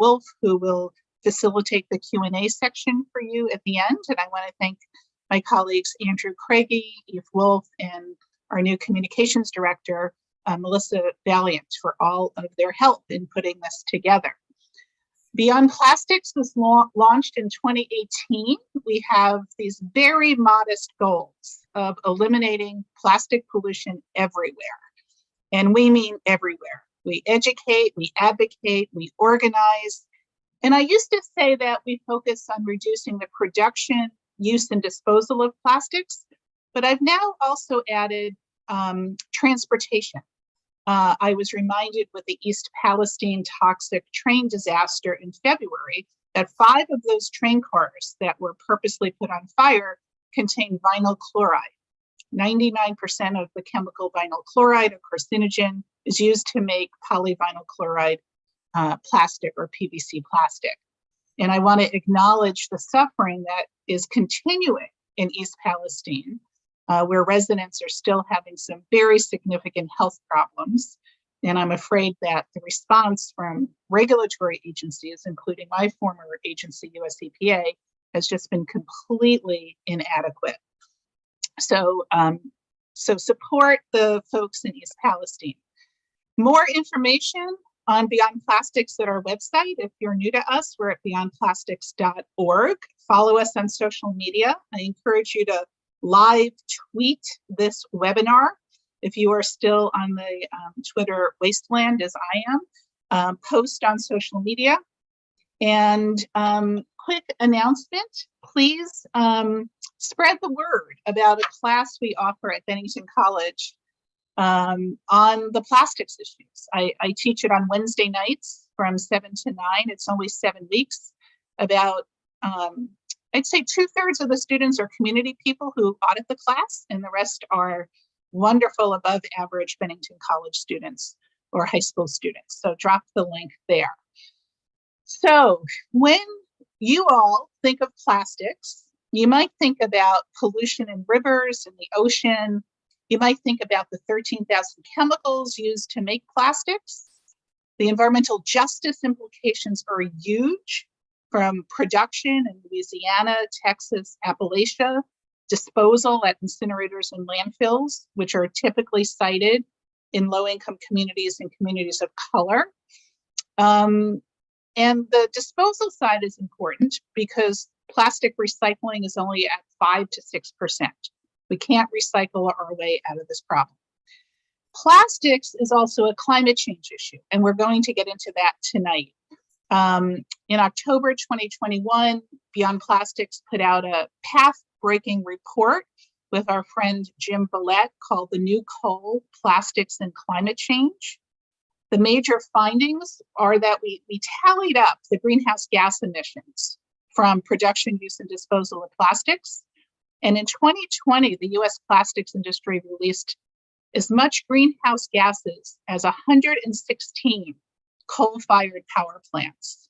Wolf, who will facilitate the Q&A section for you at the end. And I want to thank my colleagues, Andrew Craigie, Eve Wolf, and our new communications director, Melissa Valiant, for all of their help in putting this together. Beyond Plastics was launched in 2018. We have these very modest goals of eliminating plastic pollution everywhere. And we mean everywhere. We educate, we advocate, we organize. And I used to say that we focus on reducing the production, use, and disposal of plastics, but I've now also added transportation. I was reminded with the East Palestine toxic train disaster in February that 5 of those train cars that were purposely put on fire contained vinyl chloride. 99% of the chemical vinyl chloride, a carcinogen, is used to make polyvinyl chloride plastic or PVC plastic. And I want to acknowledge the suffering that is continuing in East Palestine, where residents are still having some very significant health problems. And I'm afraid that the response from regulatory agencies, including my former agency, US EPA, has just been completely inadequate. So support the folks in East Palestine. More information on Beyond Plastics at our website. If you're new to us, we're at beyondplastics.org. Follow us on social media. I encourage you to live tweet this webinar if you are still on the Twitter wasteland as I am. Post on social media. And quick announcement, please spread the word about a class we offer at Bennington College on the plastics issues. I teach it on Wednesday nights from 7 to 9. It's only 7 weeks. About I'd say 2/3 of the students are community people who audit the class, and the rest are wonderful above average Bennington College students or high school students. So drop the link there. So when you all think of plastics, you might think about pollution in rivers and the ocean. You might think about the 13,000 chemicals used to make plastics. The environmental justice implications are huge, from production in Louisiana, Texas, Appalachia, disposal at incinerators and landfills, which are typically sited in low-income communities and communities of color. And the disposal side is important because plastic recycling is only at 5 to 6%. We can't recycle our way out of this problem. Plastics is also a climate change issue, and we're going to get into that tonight. In October 2021, Beyond Plastics put out a path-breaking report with our friend Jim Vallette called The New Coal, Plastics and Climate Change. The major findings are that we tallied up the greenhouse gas emissions from production, use, and disposal of plastics. And in 2020, the US plastics industry released as much greenhouse gases as 116 coal-fired power plants.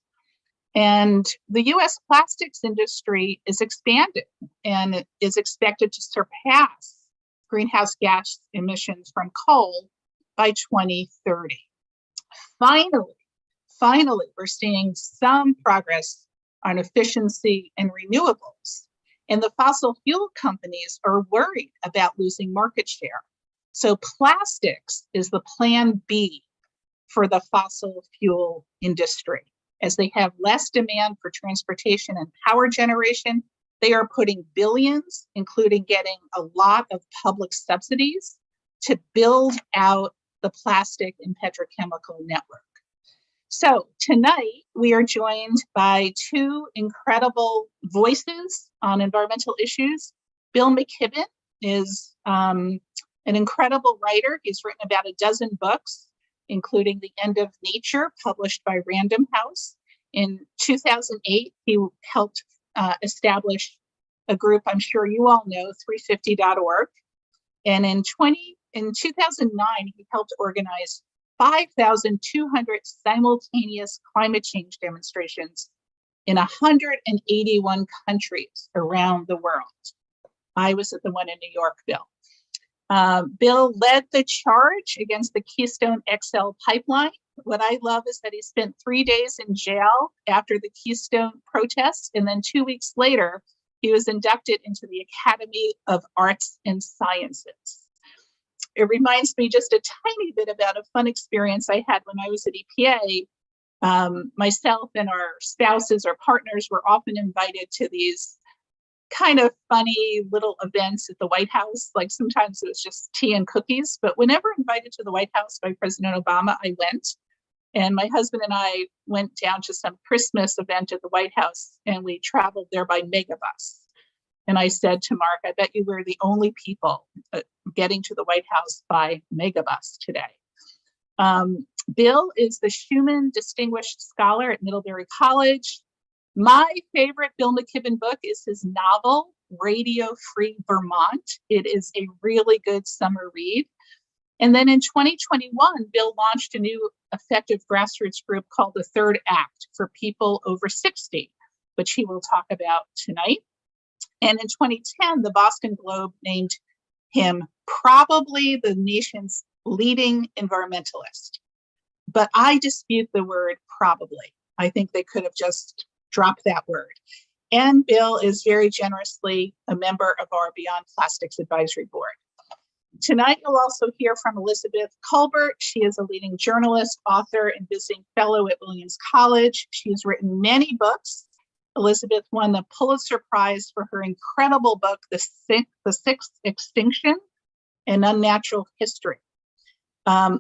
And the US plastics industry is expanding and is expected to surpass greenhouse gas emissions from coal by 2030. Finally, we're seeing some progress on efficiency and renewables. And the fossil fuel companies are worried about losing market share. So plastics is the plan B for the fossil fuel industry. As they have less demand for transportation and power generation, they are putting billions, including getting a lot of public subsidies, to build out the plastic and petrochemical network. So tonight, we are joined by 2 incredible voices on environmental issues. Bill McKibben is an incredible writer. He's written about a dozen books, including The End of Nature, published by Random House. In 2008, he helped establish a group I'm sure you all know, 350.org. And in 2009, he helped organize 5,200 simultaneous climate change demonstrations in 181 countries around the world. I was at the one in New York, Bill. Bill led the charge against the Keystone XL pipeline. What I love is that he spent 3 days in jail after the Keystone protests, and then 2 weeks later, he was inducted into the Academy of Arts and Sciences. It reminds me just a tiny bit about a fun experience I had when I was at EPA. Myself and our spouses or partners were often invited to these kind of funny little events at the White House. Like sometimes it was just tea and cookies, but whenever invited to the White House by President Obama, I went. And my husband and I went down to some Christmas event at the White House, and we traveled there by megabus. And I said to Mark, I bet you we're the only people getting to the White House by megabus today. Bill is the Schumann Distinguished Scholar at Middlebury College. My favorite Bill McKibben book is his novel, Radio Free Vermont. It is a really good summer read. And then in 2021, Bill launched a new effective grassroots group called The Third Act for people over 60, which he will talk about tonight. And in 2010, the Boston Globe named him probably the nation's leading environmentalist. But I dispute the word probably. I think they could have just dropped that word. And Bill is very generously a member of our Beyond Plastics Advisory Board. Tonight, you'll also hear from Elizabeth Kolbert. She is a leading journalist, author, and visiting fellow at Williams College. She's written many books. Elizabeth won the Pulitzer Prize for her incredible book, The Sixth Extinction, An Unnatural History.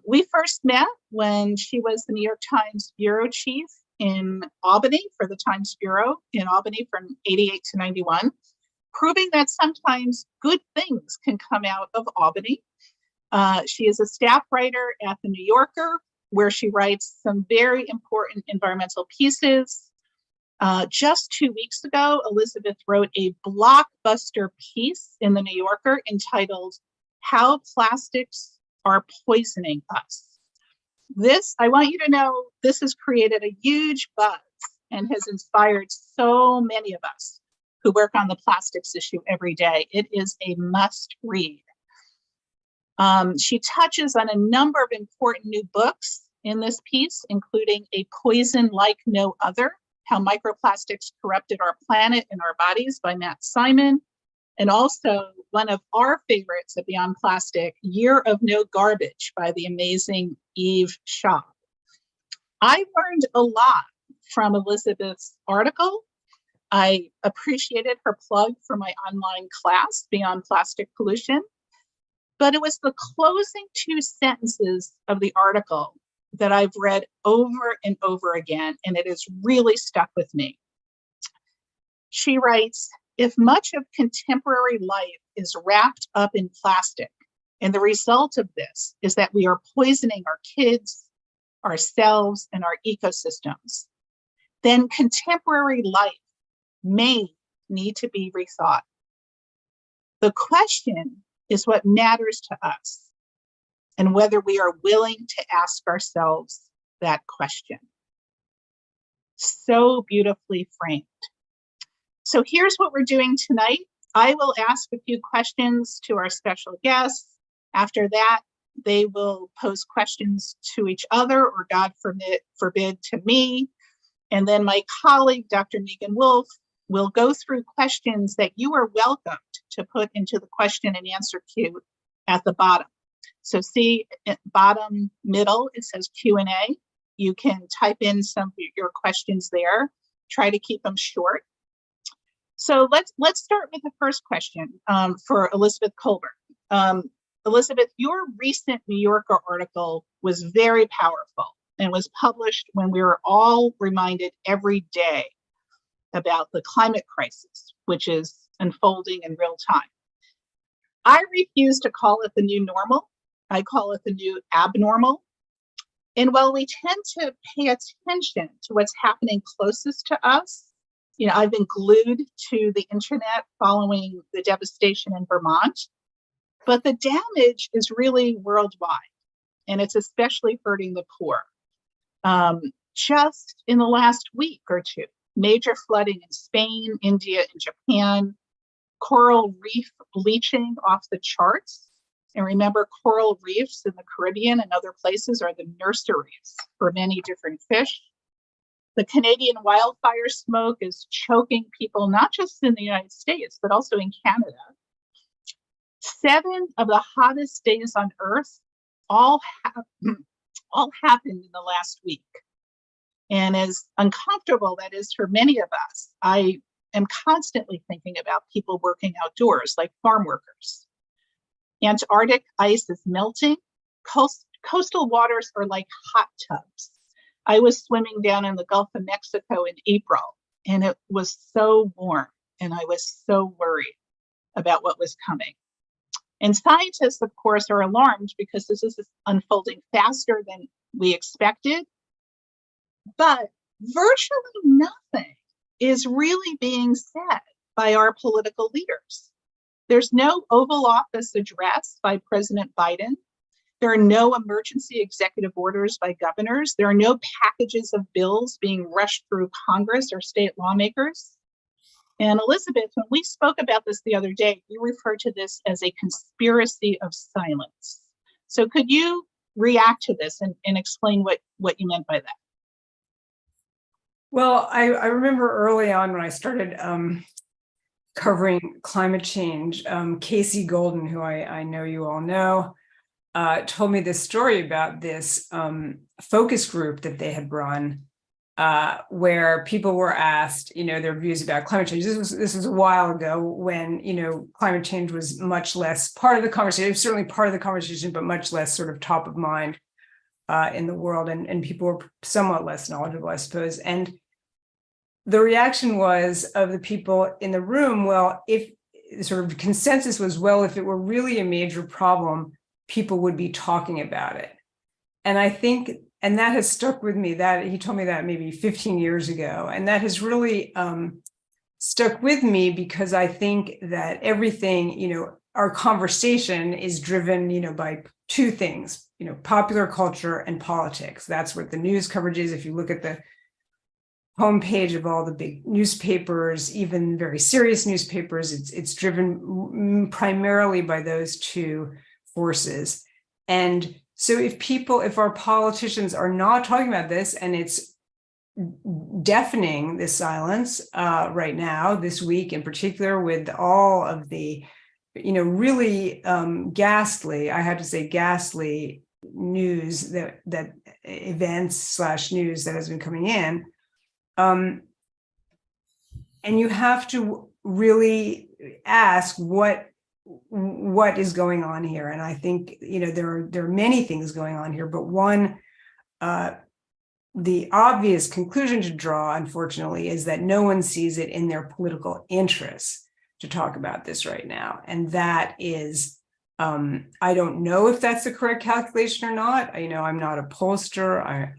We first met when she was the New York Times bureau chief in Albany for the Times Bureau in Albany from 88 to 91. Proving that sometimes good things can come out of Albany. She is a staff writer at The New Yorker, where she writes some very important environmental pieces. Just 2 weeks ago, Elizabeth wrote a blockbuster piece in The New Yorker entitled, How Plastics Are Poisoning Us. This, I want you to know, this has created a huge buzz and has inspired so many of us who work on the plastics issue every day. It is a must read. She touches on a number of important new books in this piece, including A Poison Like No Other, How Microplastics Corrupted Our Planet and Our Bodies by Matt Simon, and also one of our favorites at Beyond Plastic, Year of No Garbage by the amazing Eve Shaw. I learned a lot from Elizabeth's article. I appreciated her plug for my online class, Beyond Plastic Pollution, but it was the closing 2 sentences of the article that I've read over and over again, and it has really stuck with me. She writes, if much of contemporary life is wrapped up in plastic, and the result of this is that we are poisoning our kids, ourselves, and our ecosystems, then contemporary life may need to be rethought. The question is what matters to us and whether we are willing to ask ourselves that question. So beautifully framed. So here's what we're doing tonight. I will ask a few questions to our special guests. After that, they will pose questions to each other or God forbid to me. And then my colleague, Dr. Megan Wolf, will go through questions that you are welcomed to put into the question and answer queue at the bottom. So see at bottom middle, it says Q&A. You can type in some of your questions there. Try to keep them short. So let's start with the first question for Elizabeth Kolbert. Elizabeth, your recent New Yorker article was very powerful and was published when we were all reminded every day about the climate crisis, which is unfolding in real time. I refuse to call it the new normal. I call it the new abnormal. And while we tend to pay attention to what's happening closest to us, you know, I've been glued to the internet following the devastation in Vermont, but the damage is really worldwide, and it's especially hurting the poor. Just in the last week or two, major flooding in Spain, India, and Japan, coral reef bleaching off the charts, And remember, coral reefs in the Caribbean and other places are the nurseries for many different fish. The Canadian wildfire smoke is choking people, not just in the United States, but also in Canada. 7 of the hottest days on Earth all happened in the last week. And as uncomfortable that is for many of us, I am constantly thinking about people working outdoors, like farm workers. Antarctic ice is melting. Coastal waters are like hot tubs. I was swimming down in the Gulf of Mexico in April, and it was so warm, and I was so worried about what was coming. And scientists, of course, are alarmed because this is unfolding faster than we expected. But virtually nothing is really being said by our political leaders. There's no Oval Office address by President Biden. There are no emergency executive orders by governors. There are no packages of bills being rushed through Congress or state lawmakers. And Elizabeth, when we spoke about this the other day, you referred to this as a conspiracy of silence. So could you react to this and explain what you meant by that? Well, I remember early on when I started covering climate change, Casey Golden, who I know you all know, told me this story about this focus group that they had run, where people were asked, their views about climate change. This was a while ago when, climate change was much less part of the conversation. It was certainly part of the conversation, but much less sort of top of mind in the world, and people were somewhat less knowledgeable, I suppose. And the reaction was of the people in the room, well, if sort of consensus was, well, if it were really a major problem, people would be talking about it. And I think, and that has stuck with me, that he told me that maybe 15 years ago. And that has really stuck with me because I think that everything, our conversation is driven, by 2 things, popular culture and politics. That's what the news coverage is. If you look at the homepage of all the big newspapers, even very serious newspapers, it's driven primarily by those 2 forces. And so if our politicians are not talking about this, and it's deafening, this silence right now, this week in particular, with all of the, really ghastly, I had to say ghastly news that events/news that has been coming in. And you have to really ask what is going on here. And I think, there are many things going on here, but one, the obvious conclusion to draw, unfortunately, is that no one sees it in their political interests to talk about this right now. And that is, I don't know if that's the correct calculation or not. I'm not a pollster,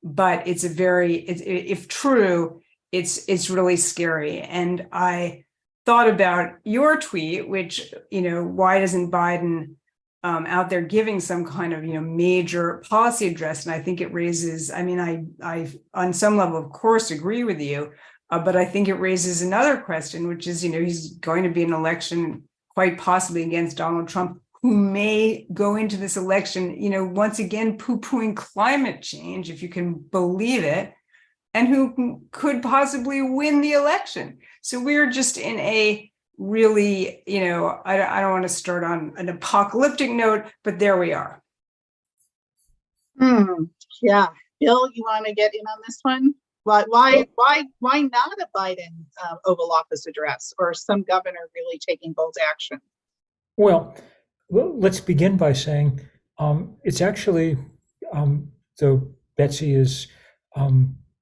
but it's if true, it's really scary. And I thought about your tweet, which, why doesn't Biden out there giving some kind of, major policy address? And I think it raises, I on some level, of course, agree with you, but I think it raises another question, which is, he's going to be an election quite possibly against Donald Trump, who may go into this election, once again, poo-pooing climate change, if you can believe it, and who could possibly win the election. So we're just in a really, I don't want to start on an apocalyptic note, but there we are. Yeah. Bill, you want to get in on this one? Why not a Biden Oval Office address or some governor really taking bold action? Well, let's begin by saying it's actually, so Betsy is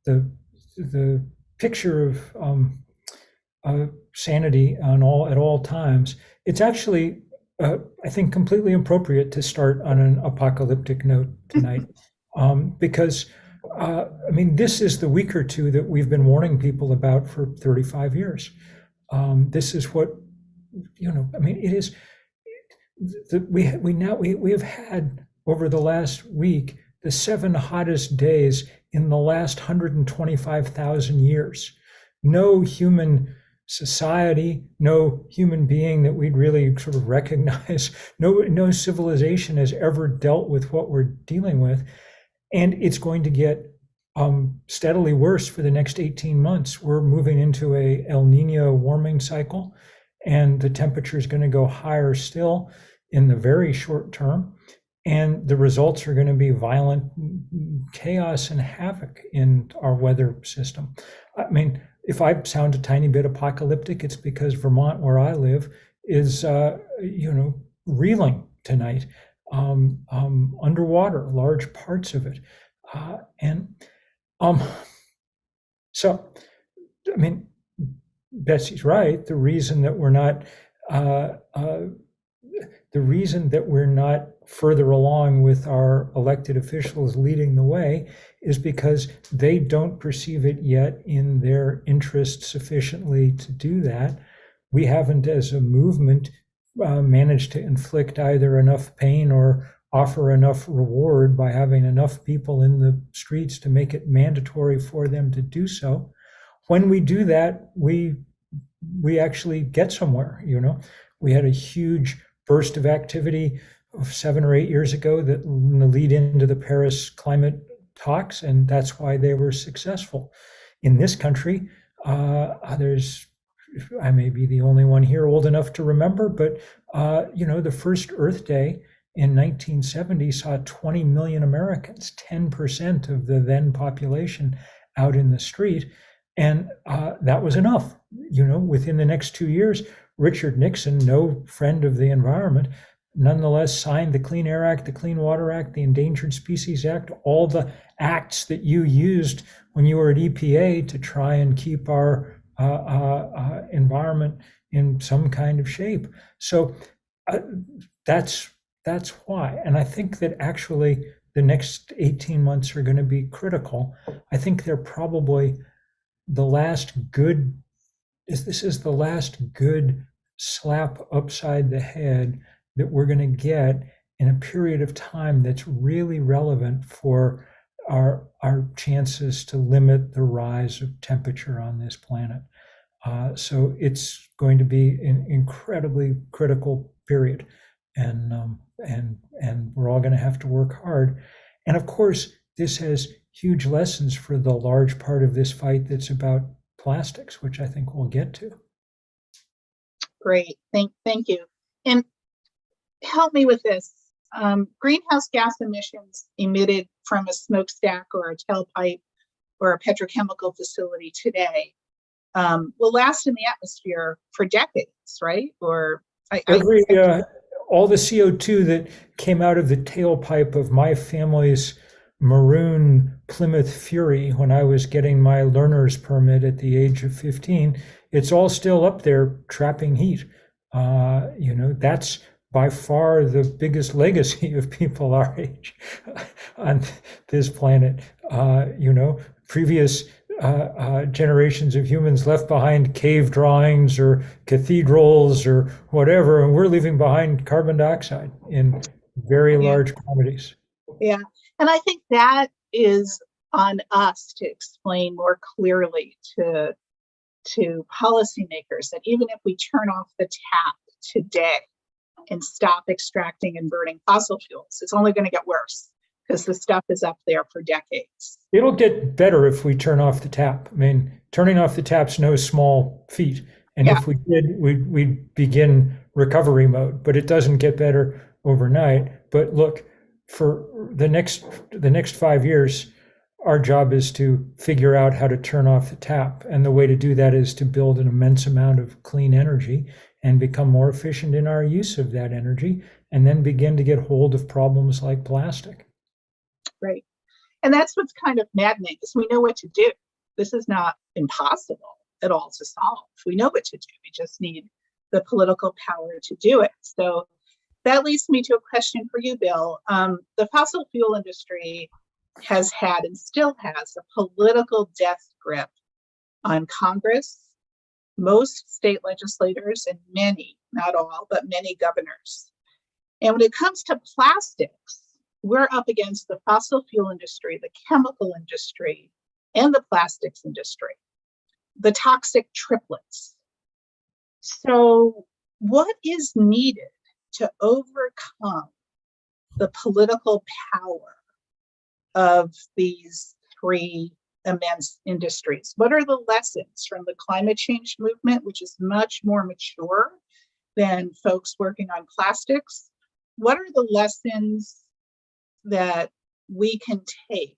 the picture of sanity at all times. It's actually, I think, completely appropriate to start on an apocalyptic note tonight, because this is the week or two that we've been warning people about for 35 years. This is what, it is. We have had over the last week the 7 hottest days in the last 125,000 years. No human society, no human being that we'd really sort of recognize, no civilization has ever dealt with what we're dealing with. And it's going to get steadily worse for the next 18 months. We're moving into a El Nino warming cycle, and the temperature is going to go higher still in the very short term. And the results are going to be violent chaos and havoc in our weather system. I mean, if I sound a tiny bit apocalyptic, it's because Vermont, where I live, is reeling tonight, underwater, large parts of it, so, I mean, Betsy's right. The reason that we're not further along with our elected officials leading the way is because they don't perceive it yet in their interest sufficiently to do that. We haven't, as a movement, managed to inflict either enough pain or offer enough reward by having enough people in the streets to make it mandatory for them to do so. When we do that, we actually get somewhere. We had a huge burst of activity 7 or 8 years ago that lead into the Paris climate talks, and that's why they were successful. In this country, I may be the only one here old enough to remember, but the first Earth Day in 1970 saw 20 million Americans, 10% of the then population, out in the street. And that was enough. Within the next 2 years, Richard Nixon, no friend of the environment, nonetheless signed the Clean Air Act, the Clean Water Act, the Endangered Species Act, all the acts that you used when you were at EPA to try and keep our environment in some kind of shape. So that's why. And I think that actually the next 18 months are going to be critical. I think they're probably the last good slap upside the head that we're going to get in a period of time that's really relevant for our chances to limit the rise of temperature on this planet. So it's going to be an incredibly critical period, and we're all going to have to work hard. And of course, this has huge lessons for the large part of this fight that's about plastics, which I think we'll get to. Great, thank you. And help me with this. Greenhouse gas emissions emitted from a smokestack or a tailpipe or a petrochemical facility today will last in the atmosphere for decades, right? Or all the CO2 that came out of the tailpipe of my family's maroon Plymouth Fury when I was getting my learner's permit at the age of 15, it's all still up there trapping heat. That's by far the biggest legacy of people our age on this planet. Previous generations of humans left behind cave drawings or cathedrals or whatever, and we're leaving behind carbon dioxide in very large quantities. Yeah, and I think that is on us to explain more clearly to policymakers that even if we turn off the tap today and stop extracting and burning fossil fuels, it's only going to get worse because the stuff is up there for decades. It'll get better if we turn off the tap. I mean, turning off the tap's no small feat. And if we did, we'd begin recovery mode, but it doesn't get better overnight. But look, for the next 5 years, our job is to figure out how to turn off the tap. And the way to do that is to build an immense amount of clean energy and become more efficient in our use of that energy, and then begin to get hold of problems like plastic. Right. And that's what's kind of maddening, is we know what to do. This is not impossible at all to solve. We know what to do. We just need the political power to do it. So that leads me to a question for you, Bill. The fossil fuel industry has had and still has a political death grip on Congress, most state legislators, and many, not all, but many governors. And when it comes to plastics, we're up against the fossil fuel industry, the chemical industry, and the plastics industry, the toxic triplets. So what is needed to overcome the political power of these three immense industries? What are the lessons from the climate change movement, which is much more mature than folks working on plastics? What are the lessons that we can take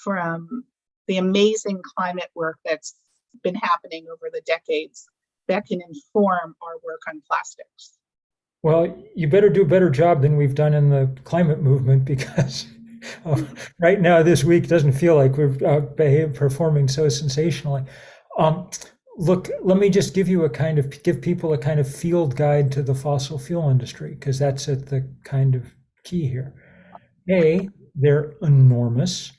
from the amazing climate work that's been happening over the decades that can inform our work on plastics? Well, you better do a better job than we've done in the climate movement, because right now, this week doesn't feel like we're performing so sensationally. Look, let me just give people a kind of field guide to the fossil fuel industry, because that's at the kind of key here. A, they're enormous,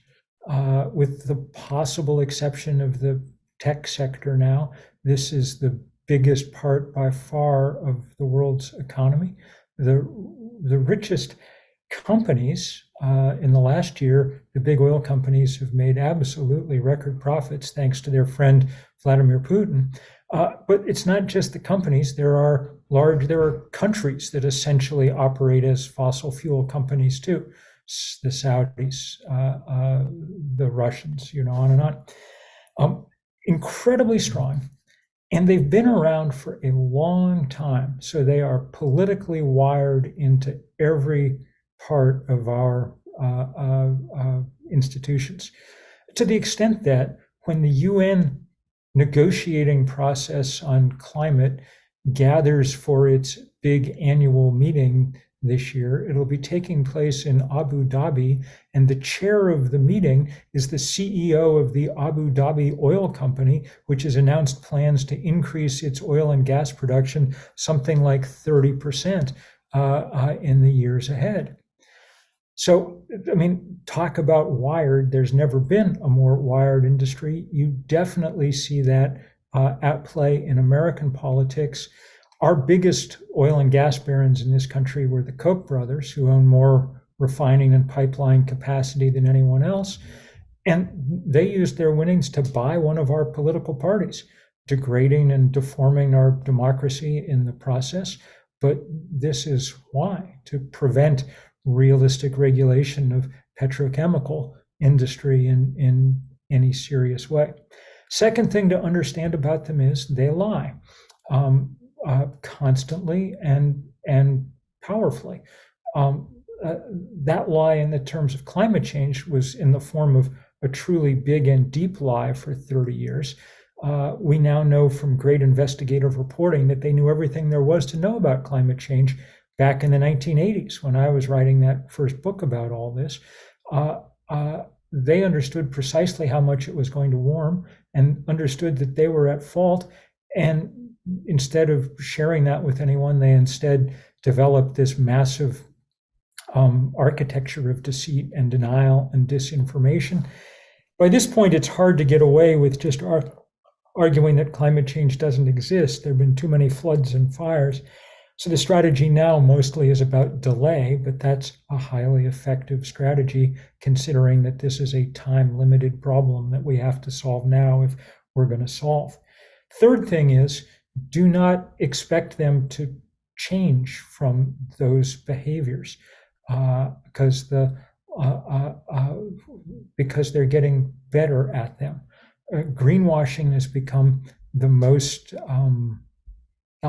with the possible exception of the tech sector now. This is the biggest part by far of the world's economy. The richest companies in the last year, the big oil companies, have made absolutely record profits thanks to their friend Vladimir Putin. But it's not just the companies. There are countries that essentially operate as fossil fuel companies too. The Saudis, the Russians, on and on. Incredibly strong. And they've been around for a long time. So they are politically wired into every part of our institutions, to the extent that when the UN negotiating process on climate gathers for its big annual meeting this year, it'll be taking place in Abu Dhabi, and the chair of the meeting is the CEO of the Abu Dhabi Oil Company, which has announced plans to increase its oil and gas production something like 30% in the years ahead. So, I mean, talk about wired. There's never been a more wired industry. You definitely see that at play in American politics. Our biggest oil and gas barons in this country were the Koch brothers, who own more refining and pipeline capacity than anyone else. And they used their winnings to buy one of our political parties, degrading and deforming our democracy in the process. But this is why, to prevent realistic regulation of petrochemical industry in any serious way. Second thing to understand about them is they lie constantly and powerfully. That lie in the terms of climate change was in the form of a truly big and deep lie for 30 years. We now know from great investigative reporting that they knew everything there was to know about climate change back in the 1980s, when I was writing that first book about all this. They understood precisely how much it was going to warm and understood that they were at fault. And instead of sharing that with anyone, they instead developed this massive architecture of deceit and denial and disinformation. By this point, it's hard to get away with just arguing that climate change doesn't exist. There have been too many floods and fires. So the strategy now mostly is about delay, but that's a highly effective strategy, considering that this is a time-limited problem that we have to solve now if we're going to solve. Third thing is, do not expect them to change from those behaviors because they're getting better at them. Greenwashing has become the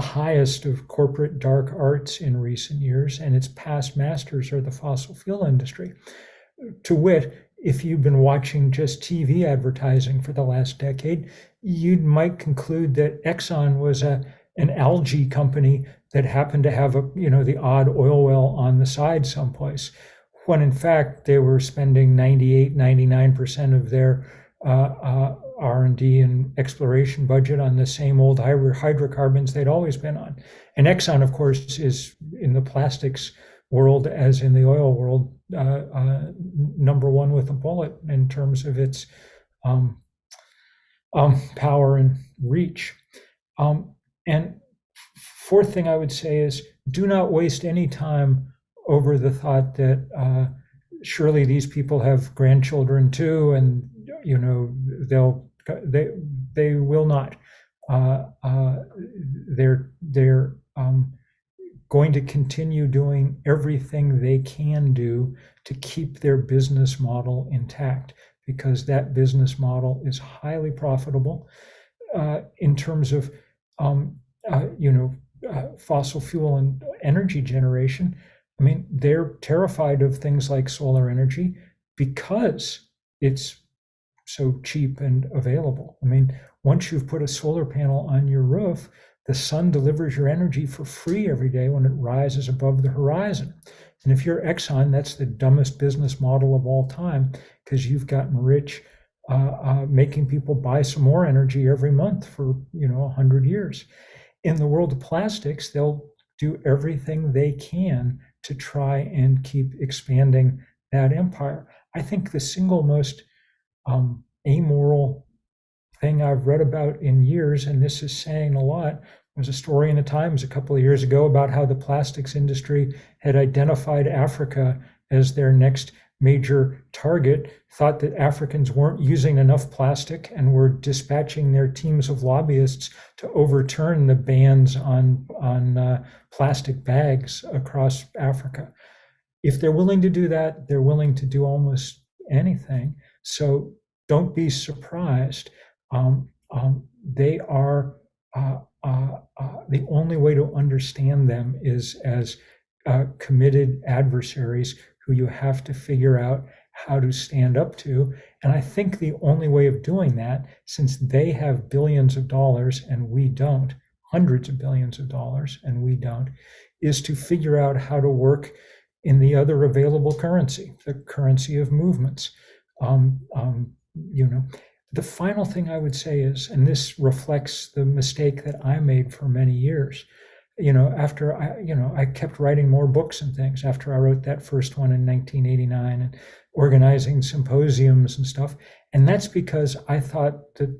highest of corporate dark arts in recent years, and its past masters are the fossil fuel industry. To wit, if you've been watching just TV advertising for the last decade, you might conclude that Exxon was an algae company that happened to have the odd oil well on the side someplace, when in fact they were spending 99% of their R&D and exploration budget on the same old hydrocarbons they'd always been on. And Exxon, of course, is in the plastics world, as in the oil world, number one with a bullet in terms of its power and reach. And fourth thing I would say is, do not waste any time over the thought that surely these people have grandchildren too, and they will not. they're going to continue doing everything they can do to keep their business model intact, because that business model is highly profitable in terms of fossil fuel and energy generation. I mean, they're terrified of things like solar energy because it's so cheap and available. I mean, once you've put a solar panel on your roof, the sun delivers your energy for free every day when it rises above the horizon. And if you're Exxon, that's the dumbest business model of all time, because you've gotten rich making people buy some more energy every month for 100 years. In the world of plastics, they'll do everything they can to try and keep expanding that empire. I think the single most amoral thing I've read about in years, and this is saying a lot, was a story in the Times a couple of years ago about how the plastics industry had identified Africa as their next major target, thought that Africans weren't using enough plastic, and were dispatching their teams of lobbyists to overturn the bans on plastic bags across Africa. If they're willing to do that, they're willing to do almost anything. So don't be surprised. They are the only way to understand them is as committed adversaries who you have to figure out how to stand up to. And I think the only way of doing that, since they have billions of dollars and we don't, hundreds of billions of dollars and we don't, is to figure out how to work in the other available currency, the currency of movements. The final thing I would say is, and this reflects the mistake that I made for many years, after I kept writing more books and things after I wrote that first one in 1989 and organizing symposiums and stuff. And that's because I thought that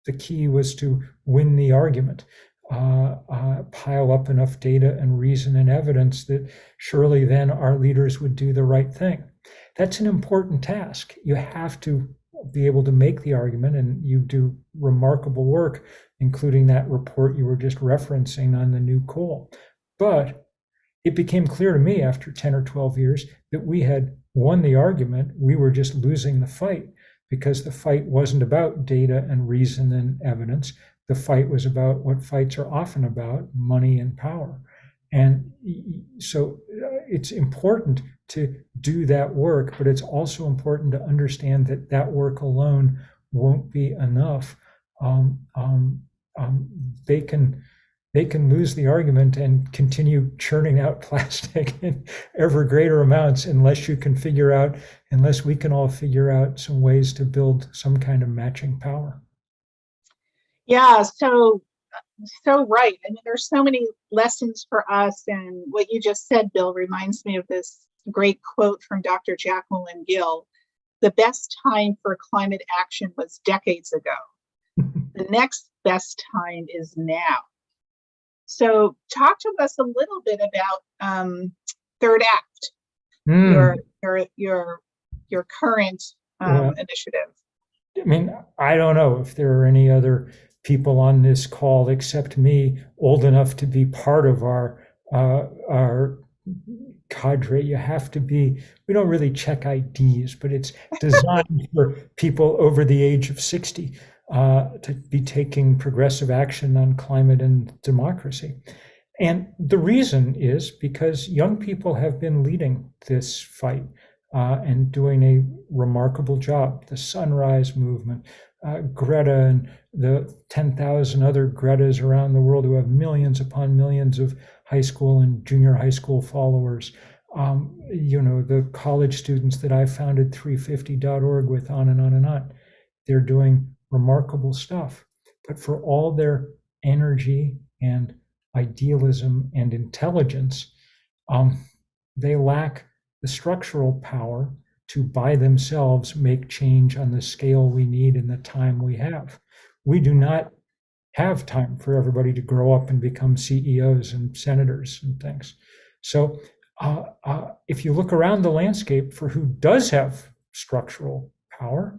the key was to win the argument, pile up enough data and reason and evidence that surely then our leaders would do the right thing. That's an important task. You have to be able to make the argument, and you do remarkable work, including that report you were just referencing on the new coal. But it became clear to me after 10 or 12 years that we had won the argument. We were just losing the fight, because the fight wasn't about data and reason and evidence. The fight was about what fights are often about: money and power. And so it's important to do that work, but it's also important to understand that that work alone won't be enough. They can lose the argument and continue churning out plastic in ever greater amounts unless we can all figure out some ways to build some kind of matching power. Yeah, so right. I mean, there's so many lessons for us, and what you just said, Bill, reminds me of this great quote from Dr. Jacqueline Gill: "The best time for climate action was decades ago. The next best time is now." So talk to us a little bit about Third Act, your current initiative. I mean, I don't know if there are any other people on this call except me old enough to be part of our cadre. You have to be. We don't really check IDs, but it's designed for people over the age of 60 to be taking progressive action on climate and democracy. And the reason is because young people have been leading this fight and doing a remarkable job. The Sunrise Movement, Greta, and the 10,000 other Gretas around the world who have millions upon millions of high school and junior high school followers. The college students that I founded 350.org with, on and on and on. They're doing remarkable stuff. But for all their energy and idealism and intelligence, they lack the structural power to by themselves make change on the scale we need in the time we have. We do not have time for everybody to grow up and become CEOs and senators and things. So if you look around the landscape for who does have structural power,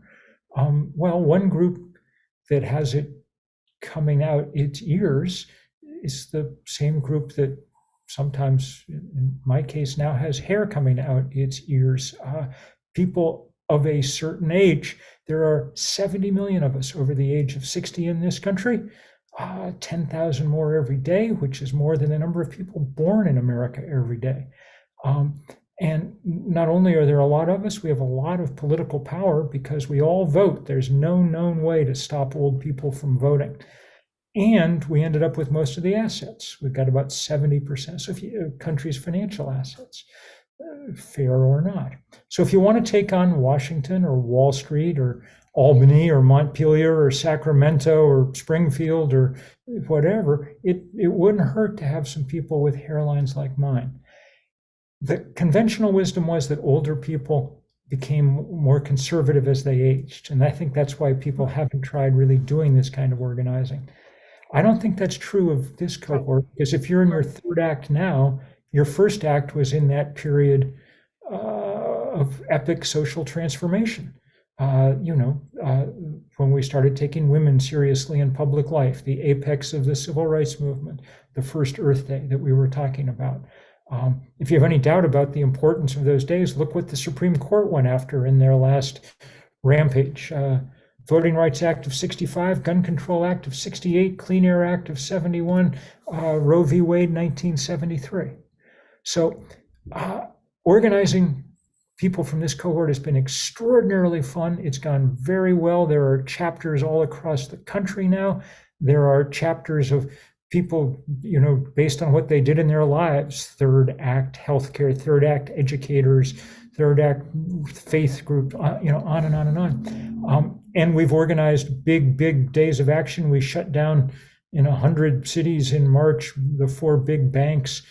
one group that has it coming out its ears is the same group that sometimes, in my case now, has hair coming out its ears. People of a certain age. There are 70 million of us over the age of 60 in this country, 10,000 more every day, which is more than the number of people born in America every day. And not only are there a lot of us, we have a lot of political power because we all vote. There's no known way to stop old people from voting. And we ended up with most of the assets. We've got about 70%. So if you, country's financial assets, fair or not. So if you want to take on Washington or Wall Street or Albany or Montpelier or Sacramento or Springfield or whatever, it wouldn't hurt to have some people with hairlines like mine. The conventional wisdom was that older people became more conservative as they aged. And I think that's why people haven't tried really doing this kind of organizing. I don't think that's true of this cohort, because if you're in your third act now, your first act was in that period of epic social transformation. When we started taking women seriously in public life, the apex of the civil rights movement, the first Earth Day that we were talking about. If you have any doubt about the importance of those days, look what the Supreme Court went after in their last rampage. Voting Rights Act of 65, Gun Control Act of 68, Clean Air Act of 71, Roe v. Wade 1973. So organizing people from this cohort has been extraordinarily fun. It's gone very well. There are chapters all across the country now. There are chapters of people, based on what they did in their lives, third act healthcare, third act educators, third act faith group, on and on and on. And we've organized big days of action. We shut down in 100 cities in March, the 4 big banks,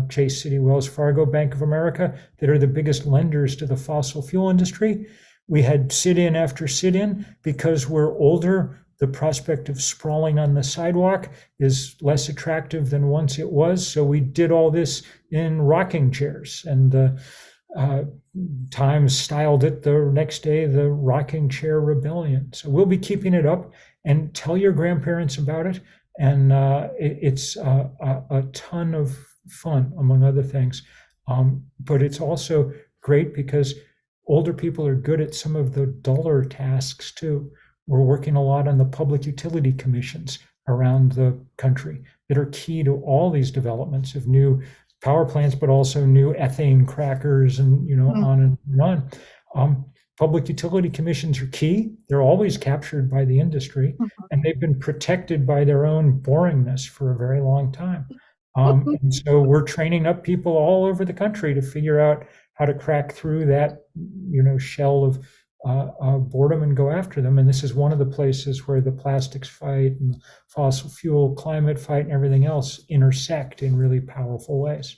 Chase City, Wells Fargo, Bank of America, that are the biggest lenders to the fossil fuel industry. We had sit-in after sit-in. Because we're older, the prospect of sprawling on the sidewalk is less attractive than once it was. So we did all this in rocking chairs, and Times styled it the next day the Rocking Chair Rebellion. So we'll be keeping it up, and tell your grandparents about it. And it's a ton of fun, among other things. But it's also great because older people are good at some of the duller tasks too. We're working a lot on the public utility commissions around the country that are key to all these developments of new power plants, but also new ethane crackers and, on and on. Public utility commissions are key. They're always captured by the industry, and they've been protected by their own boringness for a very long time. And so we're training up people all over the country to figure out how to crack through that, shell of boredom and go after them. And this is one of the places where the plastics fight and the fossil fuel climate fight and everything else intersect in really powerful ways.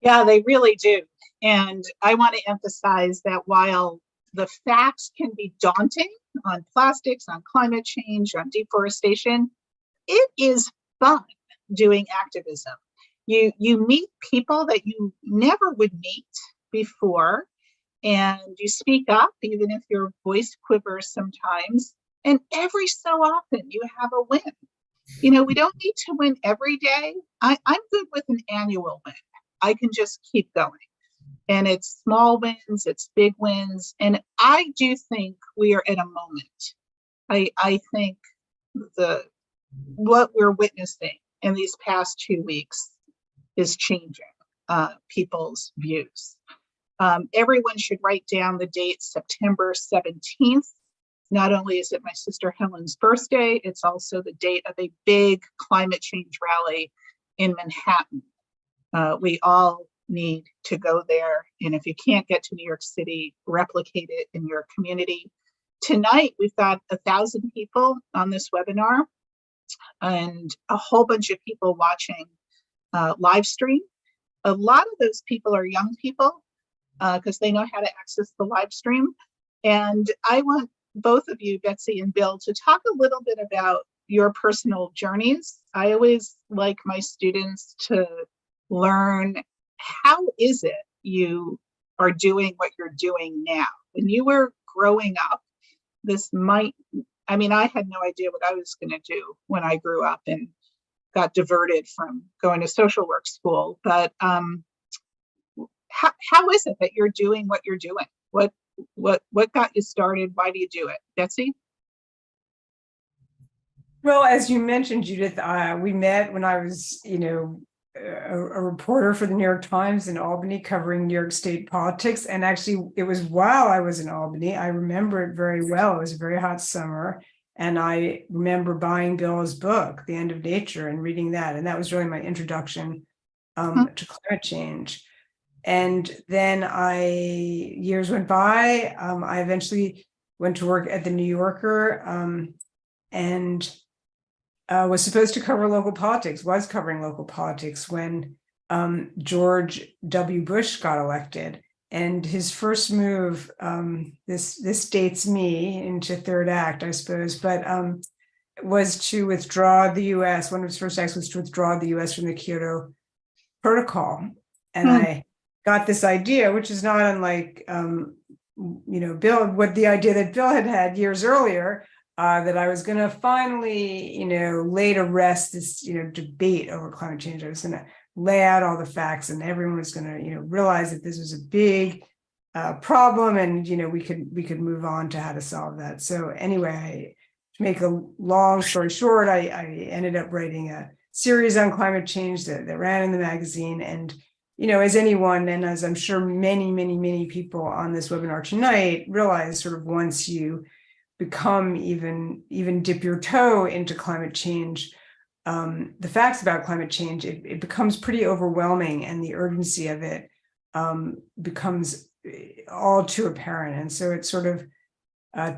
Yeah, they really do. And I want to emphasize that while the facts can be daunting on plastics, on climate change, on deforestation, it is fun doing activism. You meet people that you never would meet before, and you speak up, even if your voice quivers sometimes. And every so often you have a win. We don't need to win every day. I'm good with an annual win. I can just keep going. And it's small wins, it's big wins. And I do think we are at a moment. I think what we're witnessing in these past 2 weeks is changing people's views. Everyone should write down the date September 17th. Not only is it my sister Helen's birthday, it's also the date of a big climate change rally in Manhattan. We all need to go there. And if you can't get to New York City, replicate it in your community. Tonight, we've got 1,000 people on this webinar and a whole bunch of people watching live stream. A lot of those people are young people because they know how to access the live stream. And I want both of you, Betsy and Bill, to talk a little bit about your personal journeys. I always like my students to learn, how is it you are doing what you're doing now? When you were growing up, this might I mean, I had no idea what I was going to do when I grew up and got diverted from going to social work school. But how is it that you're doing what you're doing? What got you started? Why do you do it, Betsy? Well, as you mentioned, Judith, we met when I was, a reporter for the New York Times in Albany covering New York State politics. And actually, it was while I was in Albany. I remember it very well. It was a very hot summer. And I remember buying Bill's book, The End of Nature, and reading that. And that was really my introduction to climate change. And then years went by. I eventually went to work at The New Yorker and was supposed to cover local politics, was covering local politics when George W. Bush got elected. And his first move, this dates me into third act, I suppose, but was to withdraw the US. One of his first acts was to withdraw the US from the Kyoto Protocol. And I got this idea, which is not unlike, Bill, what the idea that Bill had years earlier, that I was going to finally, lay to rest this, debate over climate change. I was going to lay out all the facts, and everyone was going to, realize that this was a big problem, and we could move on to how to solve that. So anyway, to make a long story short, I ended up writing a series on climate change that ran in the magazine, and as anyone, and as I'm sure many, many, many people on this webinar tonight realize, sort of once you become even dip your toe into climate change, the facts about climate change, it becomes pretty overwhelming, and the urgency of it becomes all too apparent. And so it sort of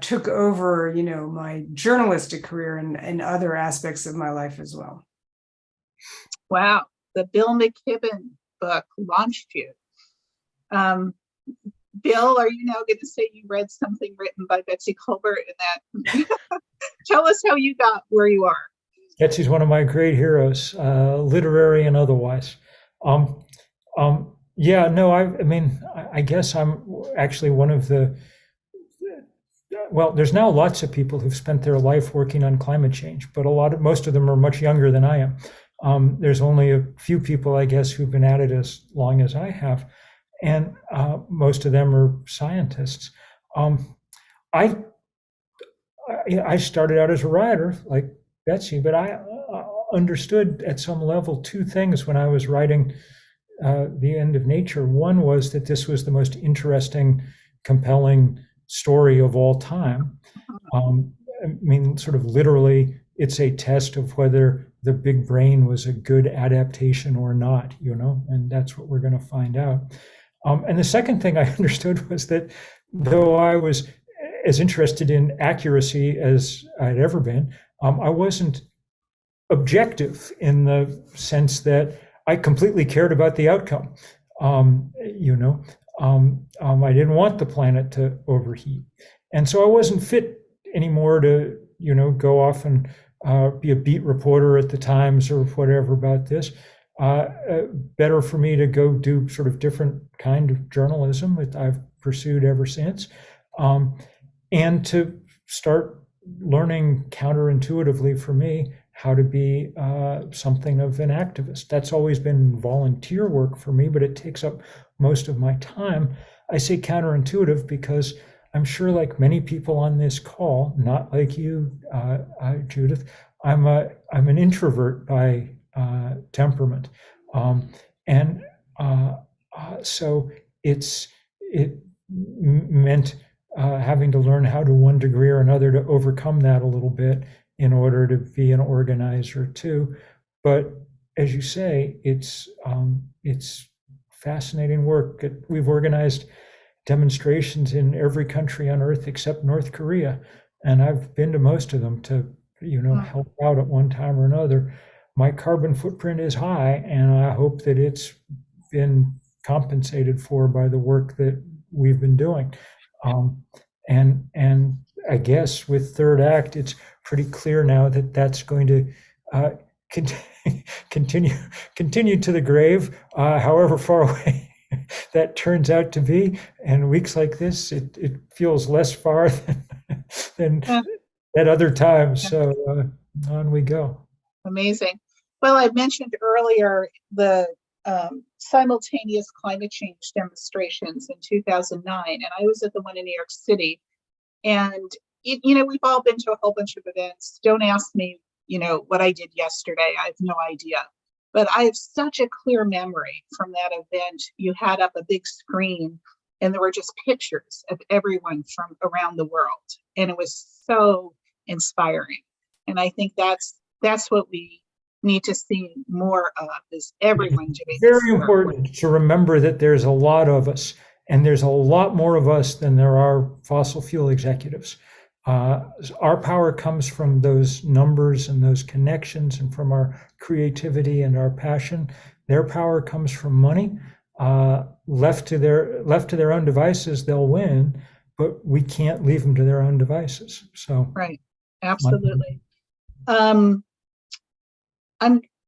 took over, my journalistic career and other aspects of my life as well. Wow, the Bill McKibben book launched you. Bill, are you now going to say you read something written by Betsy Kolbert in that? Tell us how you got where you are. Betsy's one of my great heroes, literary and otherwise. Yeah, no, I guess I'm actually one of well, there's now lots of people who've spent their life working on climate change, but most of them are much younger than I am. There's only a few people, I guess, who've been at it as long as I have. And most of them are scientists. I started out as a writer like Betsy, but I understood at some level two things when I was writing The End of Nature. One was that this was the most interesting, compelling story of all time. Sort of literally, it's a test of whether the big brain was a good adaptation or not, and that's what we're going to find out. And the second thing I understood was that though I was as interested in accuracy as I'd ever been, I wasn't objective in the sense that I completely cared about the outcome. I didn't want the planet to overheat. And so I wasn't fit anymore to, go off and be a beat reporter at the Times or whatever about this. Better for me to go do sort of different kind of journalism that I've pursued ever since, and to start learning counterintuitively for me how to be something of an activist. That's always been volunteer work for me, but it takes up most of my time. I say counterintuitive because I'm sure, like many people on this call, not like you, Judith, I'm an introvert by temperament, so it meant having to learn how to one degree or another to overcome that a little bit in order to be an organizer too. But as you say, it's fascinating work. We've organized demonstrations in every country on earth except North Korea, and I've been to most of them to help out at one time or another. My carbon footprint is high, and I hope that it's been compensated for by the work that we've been doing. And I guess with third act, it's pretty clear now that that's going to continue to the grave, however far away that turns out to be. And weeks like this, it feels less far than at other times. So on we go. Amazing. Well, I mentioned earlier the simultaneous climate change demonstrations in 2009, and I was at the one in New York City. And, we've all been to a whole bunch of events. Don't ask me, what I did yesterday. I have no idea. But I have such a clear memory from that event. You had up a big screen and there were just pictures of everyone from around the world. And it was so inspiring. And I think that's what we need to see more of, is everyone doing this Very important to remember that there's a lot of us, and there's a lot more of us than there are fossil fuel executives. Our power comes from those numbers and those connections, and from our creativity and our passion. Their power comes from money. Left to their own devices, they'll win, but we can't leave them to their own devices. So right, absolutely.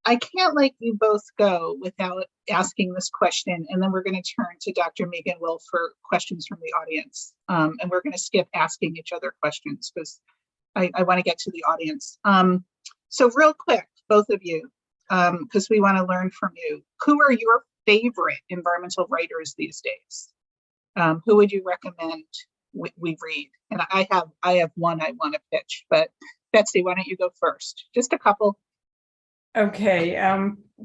I can't let you both go without asking this question, and then we're going to turn to Dr. Megan Wolf for questions from the audience. And we're going to skip asking each other questions because I want to get to the audience. So real quick, both of you, because we want to learn from you. Who are your favorite environmental writers these days? Who would you recommend we read? And I have one I want to pitch, but Betsy, why don't you go first? Just a couple. Okay,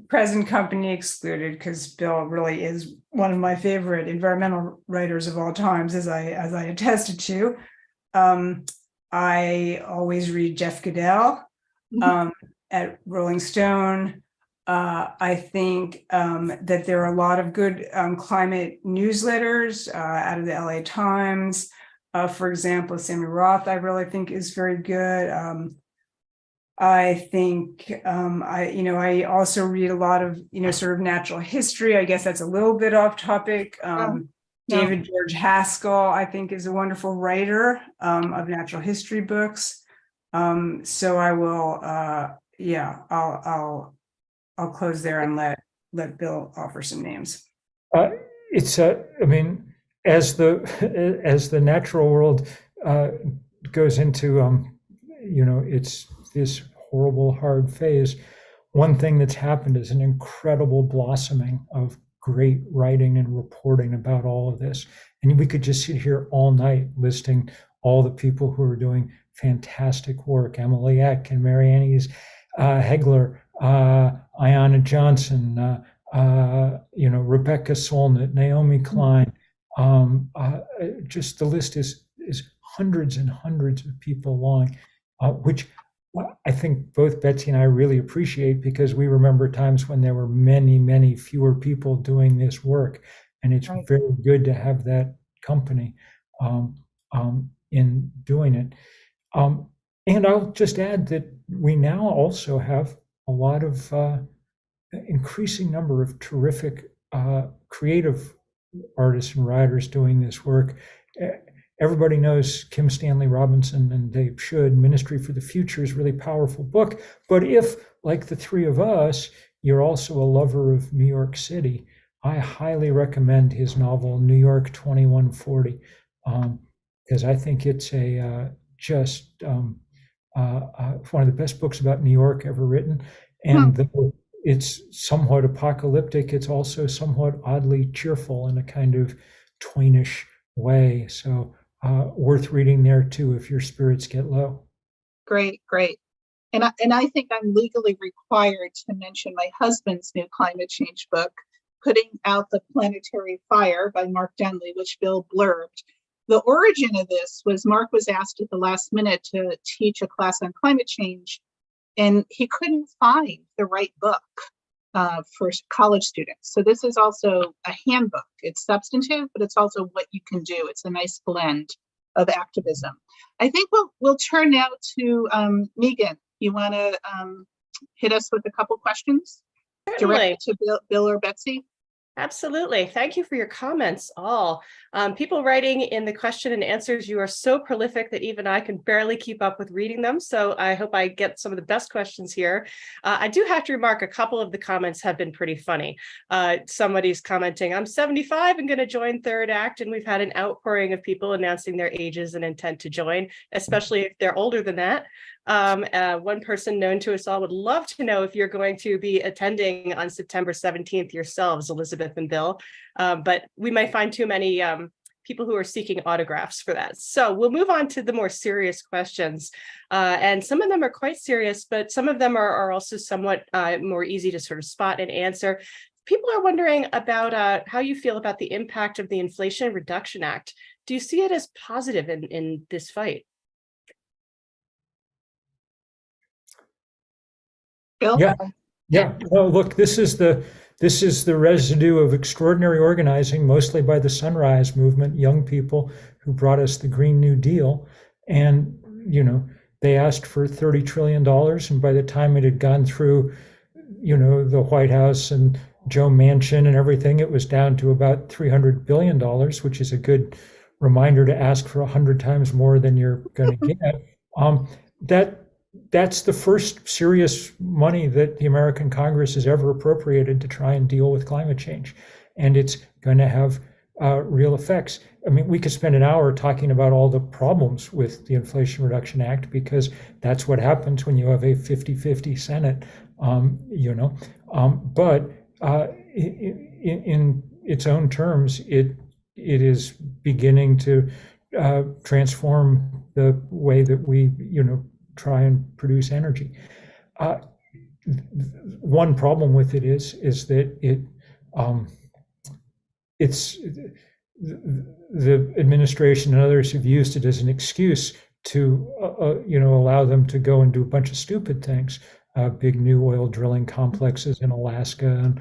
present company excluded, because Bill really is one of my favorite environmental writers of all times, as I attested to. I always read Jeff Goodell at Rolling Stone. I think that there are a lot of good climate newsletters out of the LA Times. For example, Sammy Roth, I really think is very good. I think I also read a lot of sort of natural history. I guess that's a little bit off topic. David George Haskell, I think, is a wonderful writer of natural history books. So I will, I'll close there and let Bill offer some names. As the natural world goes into it's this horrible, hard phase, one thing that's happened is an incredible blossoming of great writing and reporting about all of this. And we could just sit here all night listing all the people who are doing fantastic work: Emily Eck and Marianne Hegler, Ayanna Johnson, Rebecca Solnit, Naomi Klein. Just the list is hundreds and hundreds of people long, which I think both Betsy and I really appreciate, because we remember times when there were many, many fewer people doing this work. And it's very good to have that company in doing it. And I'll just add that we now also have a lot of increasing number of terrific creative artists and writers doing this work. Everybody knows Kim Stanley Robinson, and they should. Ministry for the Future is a really powerful book. But if, like the three of us, you're also a lover of New York City, I highly recommend his novel, New York 2140, because I think it's one of the best books about New York ever written. And though it's somewhat apocalyptic, it's also somewhat oddly cheerful in a kind of Twainish way. So worth reading there too if your spirits get low. Great. And I think I'm legally required to mention my husband's new climate change book, Putting Out the Planetary Fire by Mark Dunley, which Bill blurbed. The origin of this was Mark was asked at the last minute to teach a class on climate change, and he couldn't find the right book for college students. So this is also a handbook. It's substantive, but it's also what you can do. It's a nice blend of activism. I think we'll turn now to Megan. You want to hit us with a couple questions? Certainly. Direct to Bill or Betsy? Absolutely. Thank you for your comments, all. People writing in the question and answers, you are so prolific that even I can barely keep up with reading them. So I hope I get some of the best questions here. I do have to remark a couple of the comments have been pretty funny. Somebody's commenting, I'm 75 and going to join Third Act. And we've had an outpouring of people announcing their ages and intent to join, especially if they're older than that. One person known to us all would love to know if you're going to be attending on September 17th yourselves, Elizabeth and Bill, but we might find too many people who are seeking autographs for that. So we'll move on to the more serious questions. And some of them are quite serious, but some of them are also somewhat more easy to sort of spot and answer. People are wondering about how you feel about the impact of the Inflation Reduction Act. Do you see it as positive in this fight? Bill? Yeah. Well, look, this is the residue of extraordinary organizing, mostly by the Sunrise Movement, young people who brought us the Green New Deal. And, they asked for $30 trillion. And by the time it had gone through, the White House and Joe Manchin and everything, it was down to about $300 billion, which is a good reminder to ask for 100 times more than you're going to get. That's the first serious money that the American Congress has ever appropriated to try and deal with climate change. And it's going to have real effects. I mean, we could spend an hour talking about all the problems with the Inflation Reduction Act, because that's what happens when you have a 50-50 Senate, but in its own terms, it is beginning to transform the way that we, try and produce energy. One problem with it is that it's the administration and others have used it as an excuse to allow them to go and do a bunch of stupid things, big new oil drilling complexes in Alaska and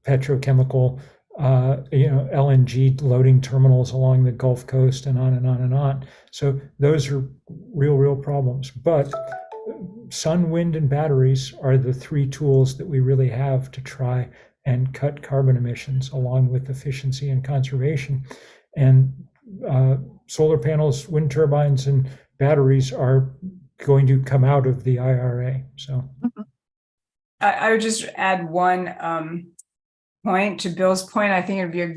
petrochemical LNG loading terminals along the Gulf Coast and on and on and on. So those are real problems. But sun, wind, and batteries are the three tools that we really have to try and cut carbon emissions, along with efficiency and conservation. And solar panels, wind turbines, and batteries are going to come out of the IRA. So I would just add one point to Bill's point. I think it'd be a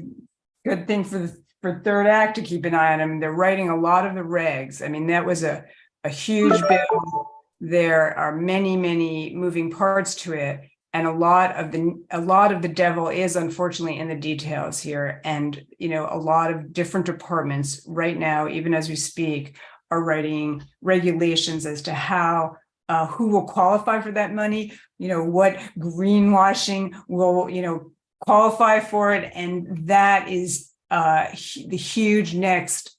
good thing for Third Act to keep an eye on them. They're writing a lot of the regs. I mean, that was a huge bill. There are many moving parts to it, and a lot of the devil is unfortunately in the details here. And a lot of different departments right now, even as we speak, are writing regulations as to how who will qualify for that money. What greenwashing will qualify for it, and that is the huge next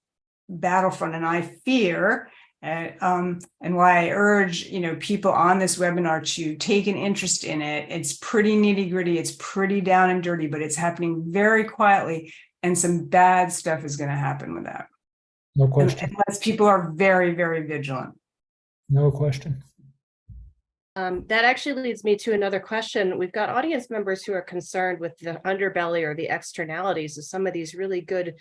battlefront. And I fear, and why I urge people on this webinar to take an interest in it. It's pretty nitty gritty, it's pretty down and dirty, but it's happening very quietly, and some bad stuff is going to happen with that. No question. Unless people are very vigilant. No question. That actually leads me to another question. We've got audience members who are concerned with the underbelly or the externalities of some of these really good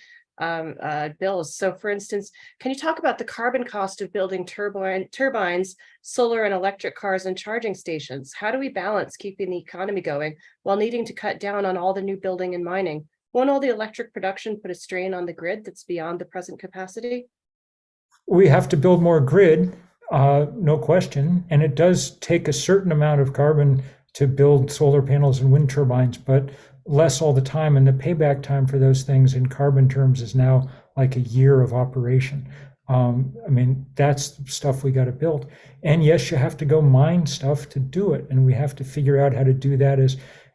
bills. So for instance, can you talk about the carbon cost of building turbines, solar and electric cars, and charging stations? How do we balance keeping the economy going while needing to cut down on all the new building and mining? Won't all the electric production put a strain on the grid that's beyond the present capacity? We have to build more grid. No question. And it does take a certain amount of carbon to build solar panels and wind turbines, but less all the time. And the payback time for those things in carbon terms is now like a year of operation. That's stuff we got to build. And yes, you have to go mine stuff to do it. And we have to figure out how to do that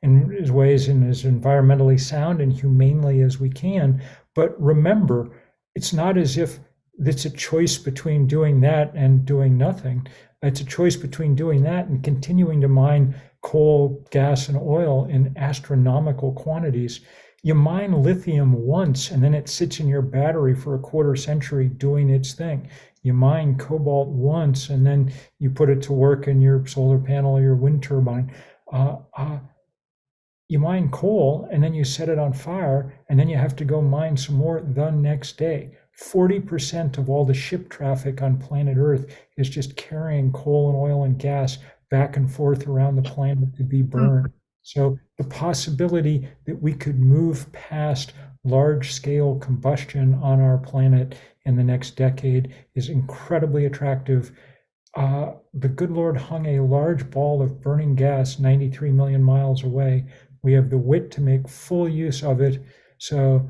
in ways and as environmentally sound and humanely as we can. But remember, it's not as if it's a choice between doing that and doing nothing. It's a choice between doing that and continuing to mine coal, gas, and oil in astronomical quantities. You mine lithium once, and then it sits in your battery for a quarter century doing its thing. You mine cobalt once, and then you put it to work in your solar panel or your wind turbine. you mine coal and then you set it on fire, and then you have to go mine some more the next day. 40% of all the ship traffic on planet Earth is just carrying coal and oil and gas back and forth around the planet to be burned. So the possibility that we could move past large-scale combustion on our planet in the next decade is incredibly attractive. The good Lord hung a large ball of burning gas 93 million miles away. We have the wit to make full use of it. So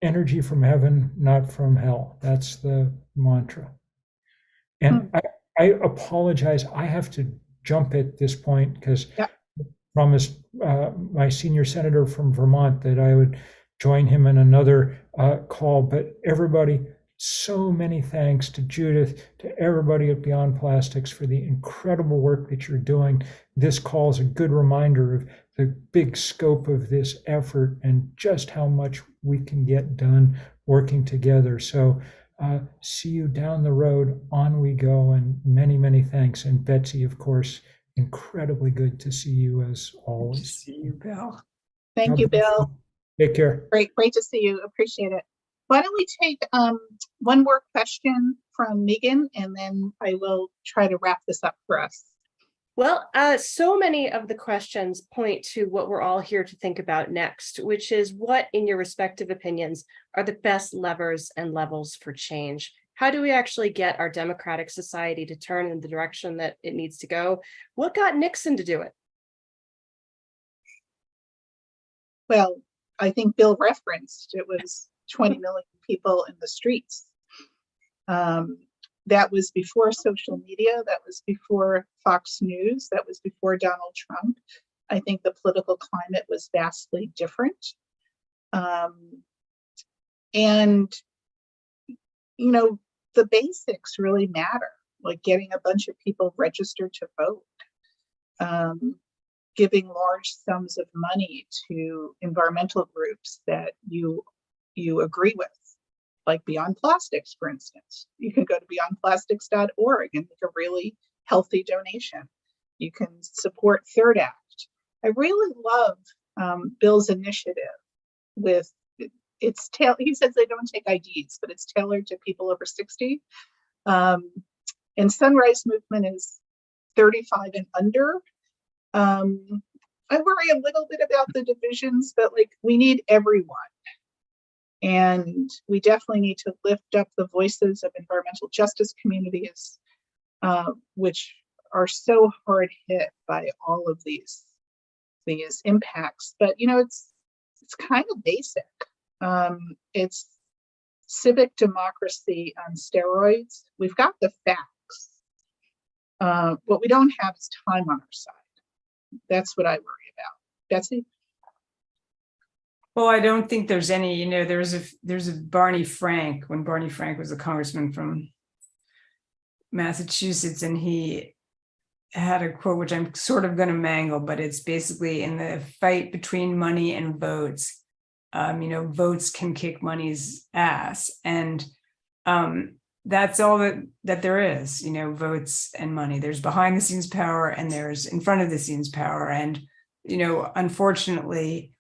energy from heaven, not from hell. That's the mantra. And I apologize. I have to jump at this point because I promised my senior senator from Vermont that I would join him in another call. But everybody, so many thanks to Judith, to everybody at Beyond Plastics for the incredible work that you're doing. This call is a good reminder of the big scope of this effort and just how much we can get done working together. So see you down the road. On we go, and many, many thanks. And Betsy, of course, incredibly good to see you as always. Good to see you, Bill. Thank you, Bill. Take care. Great to see you. Appreciate it. Why don't we take one more question from Megan, and then I will try to wrap this up for us. Well, so many of the questions point to what we're all here to think about next, which is what, in your respective opinions, are the best levers and levels for change? How do we actually get our democratic society to turn in the direction that it needs to go? What got Nixon to do it? Well, I think Bill referenced it was 20 million people in the streets. That was before social media. That was before Fox News. That was before Donald Trump. I think the political climate was vastly different. And, you know, the basics really matter, like getting a bunch of people registered to vote, giving large sums of money to environmental groups that you agree with, like Beyond Plastics, for instance. You can go to beyondplastics.org and make a really healthy donation. You can support Third Act. I really love Bill's initiative with he says they don't take IDs, but it's tailored to people over 60. And Sunrise Movement is 35 and under. I worry a little bit about the divisions, but like we need everyone. And we definitely need to lift up the voices of environmental justice communities, which are so hard hit by all of these impacts. But you know, it's kind of basic. It's civic democracy on steroids. We've got the facts. What we don't have is time on our side. That's what I worry about. Betsy? Well, I don't think there's any, you know, there's a Barney Frank, when Barney Frank was a congressman from Massachusetts, and he had a quote, which I'm sort of going to mangle, but it's basically, in the fight between money and votes, you know, votes can kick money's ass. And that's all that there is, you know, votes and money. There's behind the scenes power and there's in front of the scenes power. And, you know, unfortunately,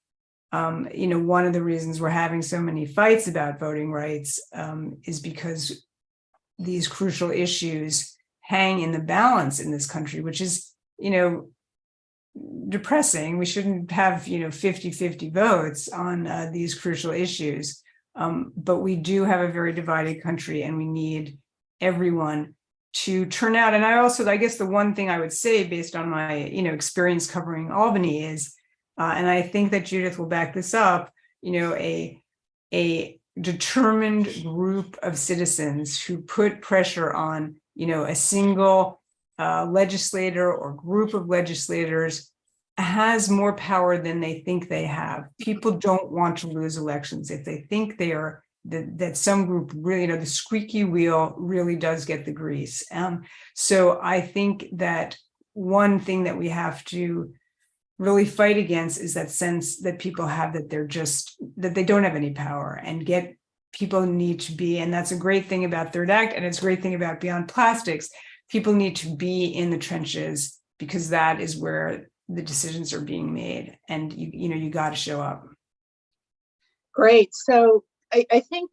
you know, one of the reasons we're having so many fights about voting rights is because these crucial issues hang in the balance in this country, which is, you know, depressing. We shouldn't have, you know, 50-50 votes on these crucial issues. But we do have a very divided country, and we need everyone to turn out. And I guess the one thing I would say, based on my, you know, experience covering Albany, is, and I think that Judith will back this up, you know, a determined group of citizens who put pressure on, you know, a single legislator or group of legislators has more power than they think they have. People don't want to lose elections. If they think they are, that some group really, you know, the squeaky wheel really does get the grease. So I think that one thing that we have to really fight against is that sense that people have that that they don't have any power, and people need to be, and that's a great thing about Third Act, and it's a great thing about Beyond Plastics. People need to be in the trenches, because that is where the decisions are being made, and you got to show up. Great. So I think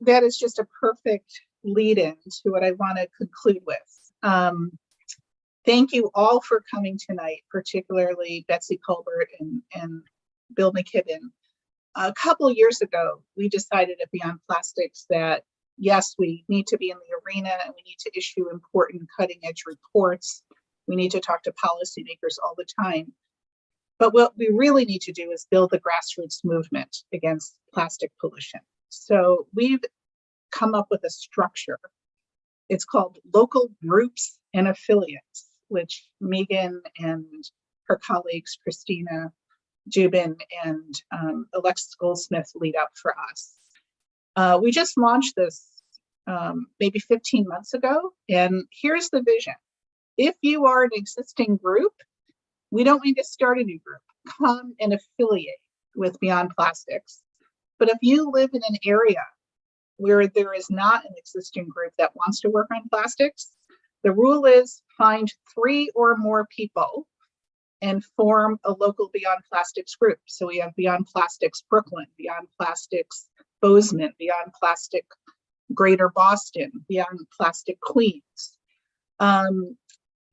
that is just a perfect lead in to what I want to conclude with. Thank you all for coming tonight, particularly Betsy Kolbert and Bill McKibben. A couple of years ago, we decided at Beyond Plastics that, yes, we need to be in the arena and we need to issue important cutting edge reports. We need to talk to policymakers all the time. But what we really need to do is build the grassroots movement against plastic pollution. So we've come up with a structure. It's called Local Groups and Affiliates, which Megan and her colleagues, Christina Dubin and Alexis Goldsmith, lead up for us. We just launched this maybe 15 months ago, and here's the vision. If you are an existing group, we don't need to start a new group. Come and affiliate with Beyond Plastics. But if you live in an area where there is not an existing group that wants to work on plastics, the rule is find 3 or more people and form a local Beyond Plastics group. So we have Beyond Plastics Brooklyn, Beyond Plastics Bozeman, Beyond Plastic Greater Boston, Beyond Plastic Queens.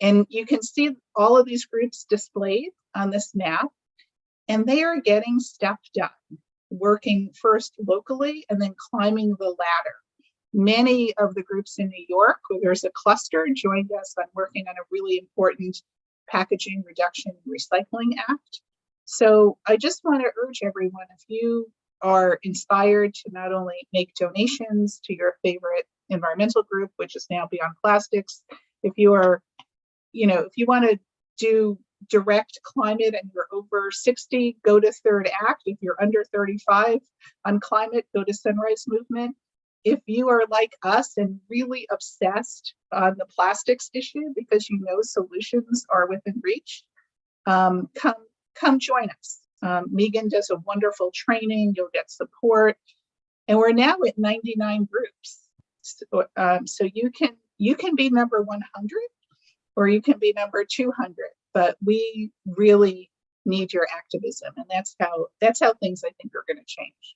And you can see all of these groups displayed on this map, and they are getting stuff done, working first locally and then climbing the ladder. Many of the groups in New York, where there's a cluster, joined us on working on a really important Packaging Reduction and Recycling Act. So I just want to urge everyone, if you are inspired to not only make donations to your favorite environmental group, which is now Beyond Plastics, if you are, if you want to do direct climate and you're over 60, go to Third Act. If you're under 35 on climate, go to Sunrise Movement. If you are like us and really obsessed on the plastics issue because solutions are within reach, come join us. Megan does a wonderful training. You'll get support, and we're now at 99 groups. So you can be number 100, or you can be number 200. But we really need your activism, and that's how things I think are going to change.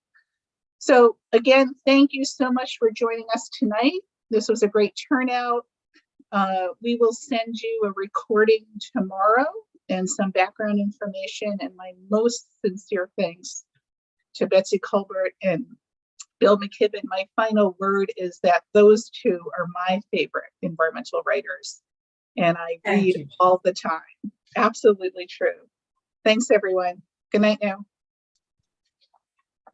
So again, thank you so much for joining us tonight. This was a great turnout. We will send you a recording tomorrow and some background information, and my most sincere thanks to Betsy Kolbert and Bill McKibben. My final word is that those two are my favorite environmental writers, and I read all the time. Absolutely true. Thanks, everyone. Good night now.